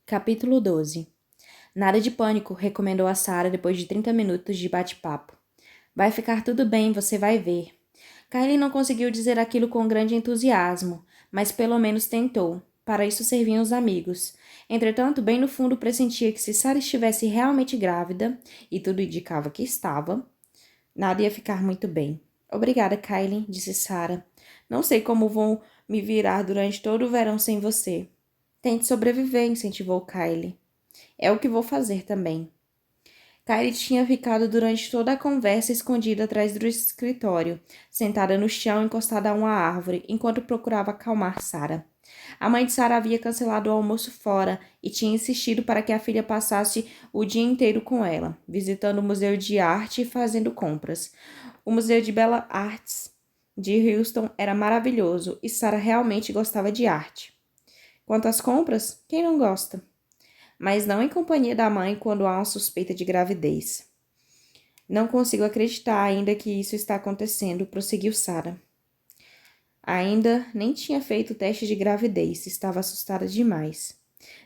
Capítulo 12. Nada de pânico, recomendou a Sarah depois de 30 minutos de bate-papo. Vai ficar tudo bem, você vai ver. Kylie não conseguiu dizer aquilo com grande entusiasmo, mas pelo menos tentou. Para isso serviam os amigos. Entretanto, bem no fundo pressentia que se Sarah estivesse realmente grávida, e tudo indicava que estava, nada ia ficar muito bem. Obrigada, Kylie, disse Sarah. Não sei como vou me virar durante todo o verão sem você. Tente sobreviver, incentivou Kylie. É o que vou fazer também. Kylie tinha ficado durante toda a conversa escondida atrás do escritório, sentada no chão encostada a uma árvore, enquanto procurava acalmar Sarah. A mãe de Sarah havia cancelado o almoço fora e tinha insistido para que a filha passasse o dia inteiro com ela, visitando o Museu de Arte e fazendo compras. O Museu de Belas Artes de Houston era maravilhoso e Sarah realmente gostava de arte. Quanto às compras, quem não gosta? Mas não em companhia da mãe quando há uma suspeita de gravidez. Não consigo acreditar ainda que isso está acontecendo, prosseguiu Sarah. Ainda nem tinha feito o teste de gravidez, estava assustada demais.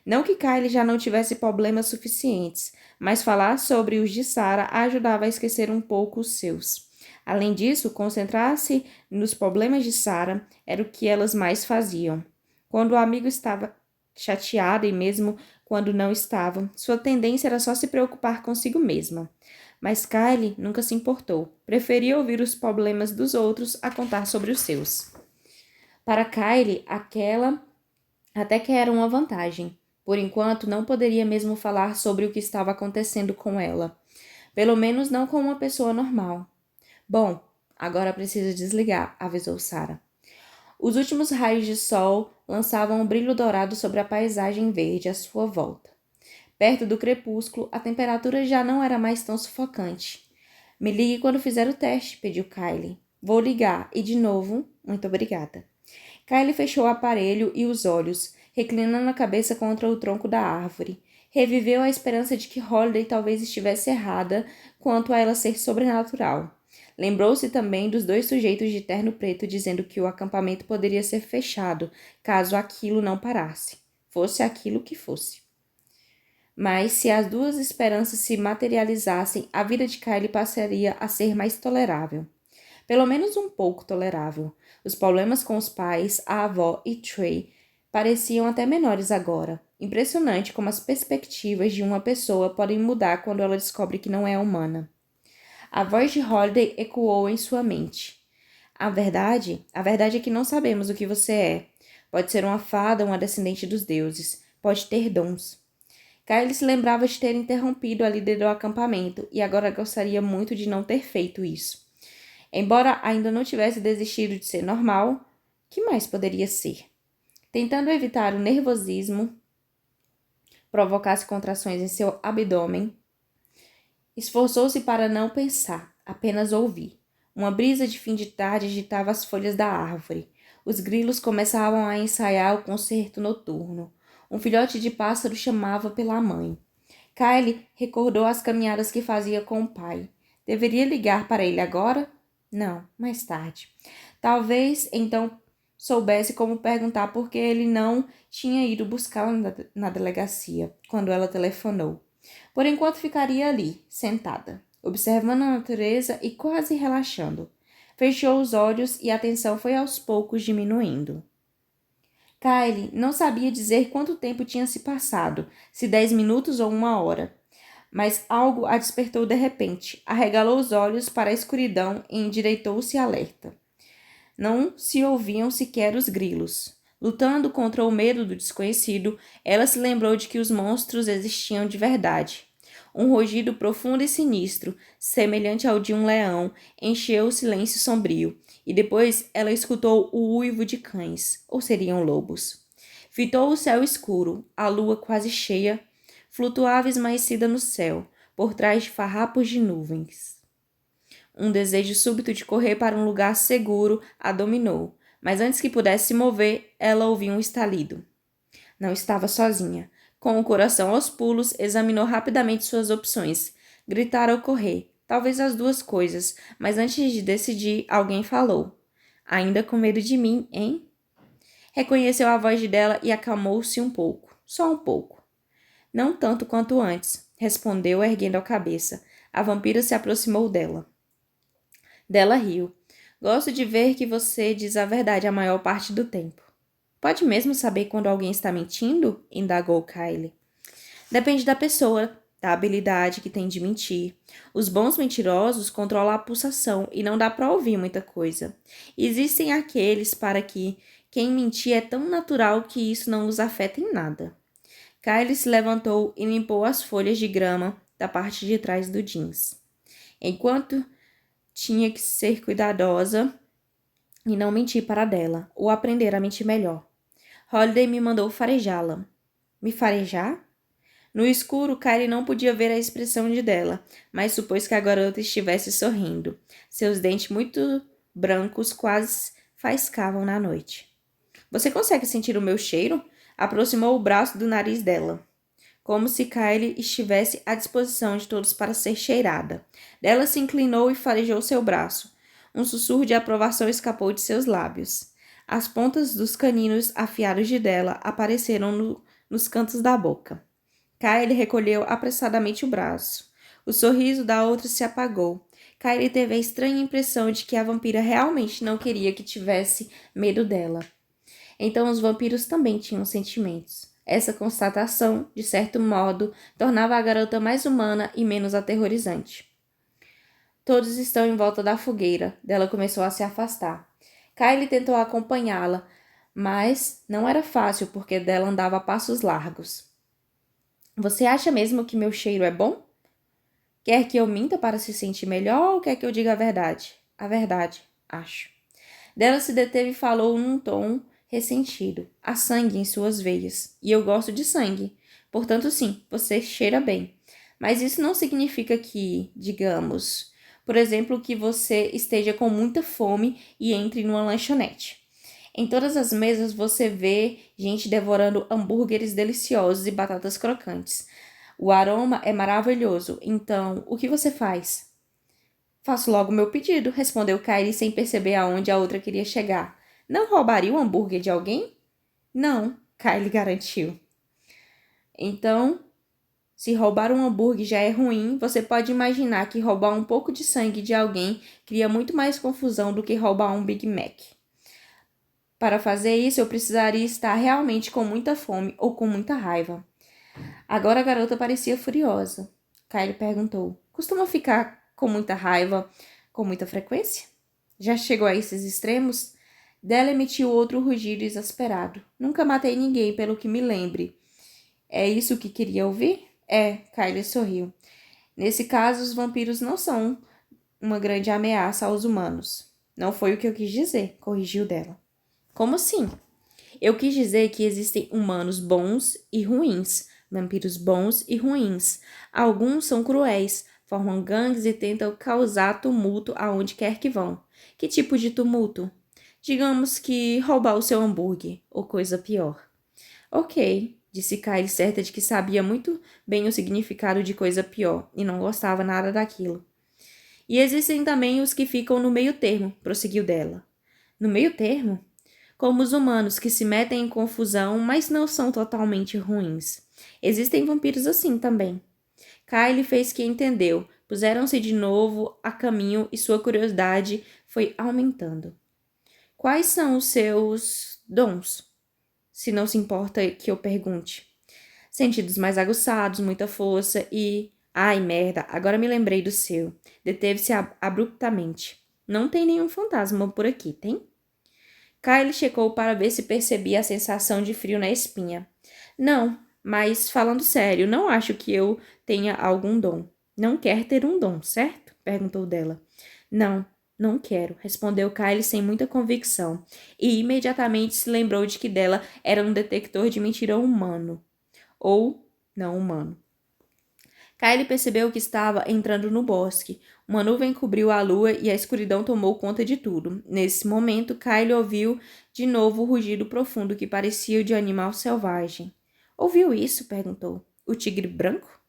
Não que Kylie já não tivesse problemas suficientes, mas falar sobre os de Sarah a ajudava a esquecer um pouco os seus. Além disso, concentrar-se nos problemas de Sarah era o que elas mais faziam. Quando o amigo estava chateado e mesmo quando não estava, sua tendência era só se preocupar consigo mesma. Mas Kylie nunca se importou. Preferia ouvir os problemas dos outros a contar sobre os seus. Para Kylie, aquela até que era uma vantagem. Por enquanto, não poderia mesmo falar sobre o que estava acontecendo com ela. Pelo menos não com uma pessoa normal. Bom, agora preciso desligar, avisou Sarah. Os últimos raios de sol lançavam um brilho dourado sobre a paisagem verde à sua volta. Perto do crepúsculo, a temperatura já não era mais tão sufocante. Me ligue quando fizer o teste, pediu Kylie. Vou ligar, e de novo, muito obrigada. Kylie fechou o aparelho e os olhos, reclinando a cabeça contra o tronco da árvore. Reviveu a esperança de que Holiday talvez estivesse errada quanto a ela ser sobrenatural. Lembrou-se também dos dois sujeitos de terno preto dizendo que o acampamento poderia ser fechado, caso aquilo não parasse. Fosse aquilo que fosse. Mas, se as duas esperanças se materializassem, a vida de Kylie passaria a ser mais tolerável. Pelo menos um pouco tolerável. Os problemas com os pais, a avó e Trey pareciam até menores agora. Impressionante como as perspectivas de uma pessoa podem mudar quando ela descobre que não é humana. A voz de Holiday ecoou em sua mente. A verdade é que não sabemos o que você é. Pode ser uma fada, uma descendente dos deuses. Pode ter dons. Kylie se lembrava de ter interrompido a líder do acampamento e agora gostaria muito de não ter feito isso. Embora ainda não tivesse desistido de ser normal, que mais poderia ser? Tentando evitar o nervosismo, provocasse contrações em seu abdômen, esforçou-se para não pensar, apenas ouvir. Uma brisa de fim de tarde agitava as folhas da árvore. Os grilos começavam a ensaiar o concerto noturno. Um filhote de pássaro chamava pela mãe. Kylie recordou as caminhadas que fazia com o pai. Deveria ligar para ele agora? Não, mais tarde. Talvez, então, soubesse como perguntar por que ele não tinha ido buscá-la na delegacia, quando ela telefonou. Por enquanto ficaria ali, sentada, observando a natureza e quase relaxando. Fechou os olhos e a tensão foi aos poucos diminuindo. Kylie não sabia dizer quanto tempo tinha se passado, se 10 minutos ou 1 hora. Mas algo a despertou de repente. Arregalou os olhos para a escuridão e endireitou-se alerta. Não se ouviam sequer os grilos. Lutando contra o medo do desconhecido, ela se lembrou de que os monstros existiam de verdade. Um rugido profundo e sinistro, semelhante ao de um leão, encheu o silêncio sombrio, e depois ela escutou o uivo de cães, ou seriam lobos. Fitou o céu escuro, a lua quase cheia, flutuava esmaecida no céu, por trás de farrapos de nuvens. Um desejo súbito de correr para um lugar seguro a dominou, mas antes que pudesse se mover, ela ouviu um estalido. Não estava sozinha. Com o coração aos pulos, examinou rapidamente suas opções. Gritar ou correr. Talvez as duas coisas, mas antes de decidir, alguém falou. Ainda com medo de mim, hein? Reconheceu a voz dela e acalmou-se um pouco. Só um pouco. Não tanto quanto antes, respondeu, erguendo a cabeça. A vampira se aproximou dela. Dela riu. Gosto de ver que você diz a verdade a maior parte do tempo. Pode mesmo saber quando alguém está mentindo? Indagou Kylie. Depende da pessoa, da habilidade que tem de mentir. Os bons mentirosos controlam a pulsação e não dá para ouvir muita coisa. Existem aqueles para que quem mentir é tão natural que isso não os afeta em nada. Kylie se levantou e limpou as folhas de grama da parte de trás do jeans. Enquanto tinha que ser cuidadosa e não mentir para dela, ou aprender a mentir melhor. Holiday me mandou farejá-la. Me farejar? No escuro, Kylie não podia ver a expressão de dela, mas supôs que a garota estivesse sorrindo. Seus dentes muito brancos quase faiscavam na noite. Você consegue sentir o meu cheiro? Aproximou o braço do nariz dela, como se Kylie estivesse à disposição de todos para ser cheirada. Dela se inclinou e farejou seu braço. Um sussurro de aprovação escapou de seus lábios. As pontas dos caninos afiados de dela apareceram nos cantos da boca. Kylie recolheu apressadamente o braço. O sorriso da outra se apagou. Kylie teve a estranha impressão de que a vampira realmente não queria que tivesse medo dela. Então os vampiros também tinham sentimentos. Essa constatação, de certo modo, tornava a garota mais humana e menos aterrorizante. Todos estão em volta da fogueira. Dela começou a se afastar. Kylie tentou acompanhá-la, mas não era fácil porque dela andava a passos largos. Você acha mesmo que meu cheiro é bom? Quer que eu minta para se sentir melhor ou quer que eu diga a verdade? A verdade, acho. Dela se deteve e falou num tom ressentido. Há sangue em suas veias. E eu gosto de sangue. Portanto, sim, você cheira bem. Mas isso não significa que, digamos, por exemplo, que você esteja com muita fome e entre numa lanchonete. Em todas as mesas você vê gente devorando hambúrgueres deliciosos e batatas crocantes. O aroma é maravilhoso. Então, o que você faz? Faço logo meu pedido, respondeu Kylie sem perceber aonde a outra queria chegar. Não roubaria o hambúrguer de alguém? Não, Kylie garantiu. Então, se roubar um hambúrguer já é ruim, você pode imaginar que roubar um pouco de sangue de alguém cria muito mais confusão do que roubar um Big Mac. Para fazer isso, eu precisaria estar realmente com muita fome ou com muita raiva. Agora a garota parecia furiosa. Kylie perguntou: costuma ficar com muita raiva com muita frequência? Já chegou a esses extremos? Dela emitiu outro rugido exasperado. Nunca matei ninguém pelo que me lembre. É isso que queria ouvir? É, Kylie sorriu. Nesse caso, os vampiros não são uma grande ameaça aos humanos. Não foi o que eu quis dizer, corrigiu dela. Como assim? Eu quis dizer que existem humanos bons e ruins, vampiros bons e ruins. Alguns são cruéis, formam gangues e tentam causar tumulto aonde quer que vão. Que tipo de tumulto? Digamos que roubar o seu hambúrguer, ou coisa pior. Ok, disse Kylie, certa de que sabia muito bem o significado de coisa pior e não gostava nada daquilo. E existem também os que ficam no meio termo, prosseguiu dela. No meio termo? Como os humanos que se metem em confusão, mas não são totalmente ruins. Existem vampiros assim também. Kylie fez que entendeu. Puseram-se de novo a caminho e sua curiosidade foi aumentando. Quais são os seus dons? Se não se importa que eu pergunte. Sentidos mais aguçados, muita força e... Ai, merda, agora me lembrei do seu. Deteve-se abruptamente. Não tem nenhum fantasma por aqui, tem? Kylie checou para ver se percebia a sensação de frio na espinha. Não, mas falando sério, não acho que eu tenha algum dom. Não quer ter um dom, certo? Perguntou dela. Não, não quero, respondeu Kylie sem muita convicção, e imediatamente se lembrou de que dela era um detector de mentira humano. Ou não humano. Kylie percebeu que estava entrando no bosque. Uma nuvem cobriu a lua e a escuridão tomou conta de tudo. Nesse momento, Kylie ouviu de novo o rugido profundo que parecia o de um animal selvagem. Ouviu isso? Perguntou. O tigre branco?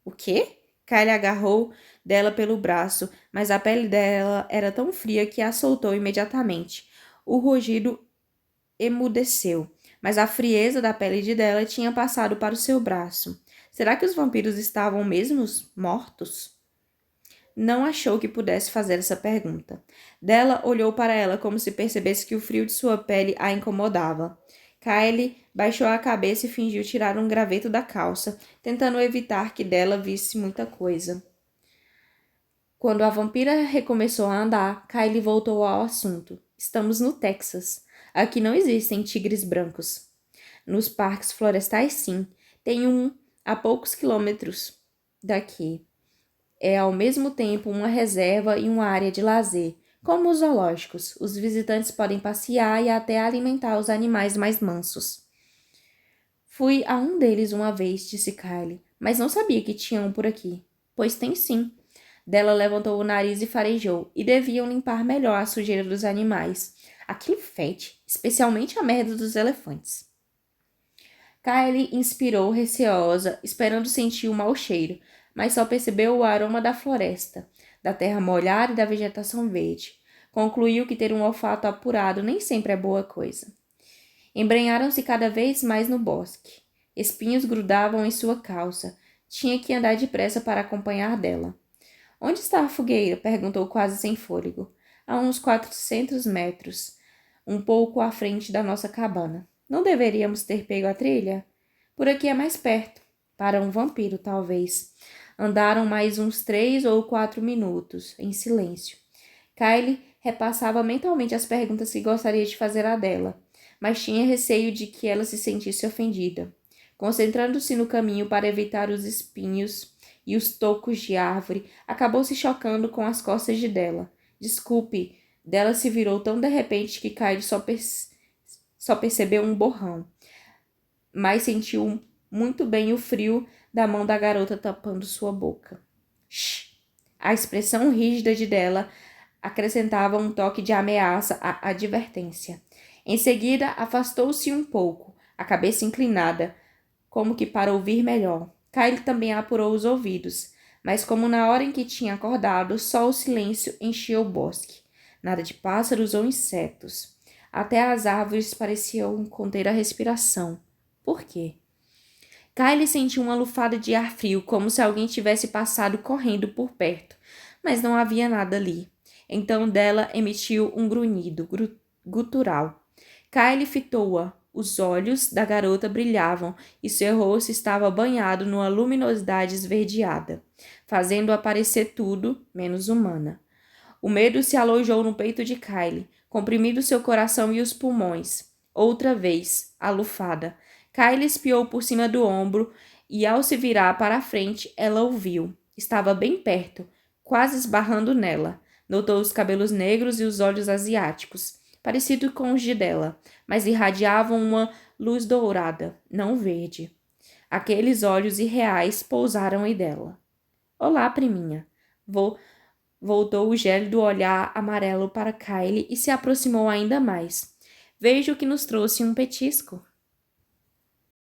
O quê? Kylie agarrou dela pelo braço, mas a pele dela era tão fria que a soltou imediatamente. O rugido emudeceu, mas a frieza da pele de dela tinha passado para o seu braço. Será que os vampiros estavam mesmo mortos? Não achou que pudesse fazer essa pergunta. Della olhou para ela como se percebesse que o frio de sua pele a incomodava. Kylie baixou a cabeça e fingiu tirar um graveto da calça, tentando evitar que Della visse muita coisa. Quando a vampira recomeçou a andar, Kylie voltou ao assunto. Estamos no Texas. Aqui não existem tigres brancos. Nos parques florestais, sim. Tem um a poucos quilômetros daqui. É ao mesmo tempo uma reserva e uma área de lazer. Como os zoológicos, os visitantes podem passear e até alimentar os animais mais mansos. Fui a um deles uma vez, disse Kylie, mas não sabia que tinha um por aqui. Pois tem sim. Della levantou o nariz e farejou, e deviam limpar melhor a sujeira dos animais. Aquilo fede, especialmente a merda dos elefantes. Kylie inspirou receosa, esperando sentir o mau cheiro, mas só percebeu o aroma da floresta, da terra molhada e da vegetação verde. Concluiu que ter um olfato apurado nem sempre é boa coisa. Embrenharam-se cada vez mais no bosque. Espinhos grudavam em sua calça. Tinha que andar depressa para acompanhar dela. Onde está a fogueira? Perguntou quase sem fôlego. A uns 400 metros, um pouco à frente da nossa cabana. Não deveríamos ter pego a trilha? Por aqui é mais perto. Para um vampiro, talvez. Andaram mais uns 3 ou 4 minutos, em silêncio. Kylie repassava mentalmente as perguntas que gostaria de fazer a dela, mas tinha receio de que ela se sentisse ofendida. Concentrando-se no caminho para evitar os espinhos e os tocos de árvore, acabou se chocando com as costas de Della. Desculpe, Della se virou tão de repente que Kylie só percebeu um borrão, mas sentiu muito bem o frio da mão da garota tapando sua boca. Shh! A expressão rígida de Della acrescentava um toque de ameaça à advertência. Em seguida, afastou-se um pouco, a cabeça inclinada, como que para ouvir melhor. Kylie também apurou os ouvidos, mas como na hora em que tinha acordado, só o silêncio enchia o bosque. Nada de pássaros ou insetos. Até as árvores pareciam conter a respiração. Por quê? Kylie sentiu uma lufada de ar frio, como se alguém tivesse passado correndo por perto, mas não havia nada ali. Então Della emitiu um grunhido gutural. Kylie fitou-a. Os olhos da garota brilhavam e seu rosto estava banhado numa luminosidade esverdeada, fazendo-a parecer tudo menos humana. O medo se alojou no peito de Kylie, comprimindo seu coração e os pulmões. Outra vez, a lufada. Kylie espiou por cima do ombro e, ao se virar para a frente, ela o viu. Estava bem perto, quase esbarrando nela. Notou os cabelos negros e os olhos asiáticos, parecido com os de Della, mas irradiavam uma luz dourada, não verde. Aqueles olhos irreais pousaram em Della. Olá, priminha. Voltou o gélido olhar amarelo para Kylie e se aproximou ainda mais. Vejo que nos trouxe um petisco.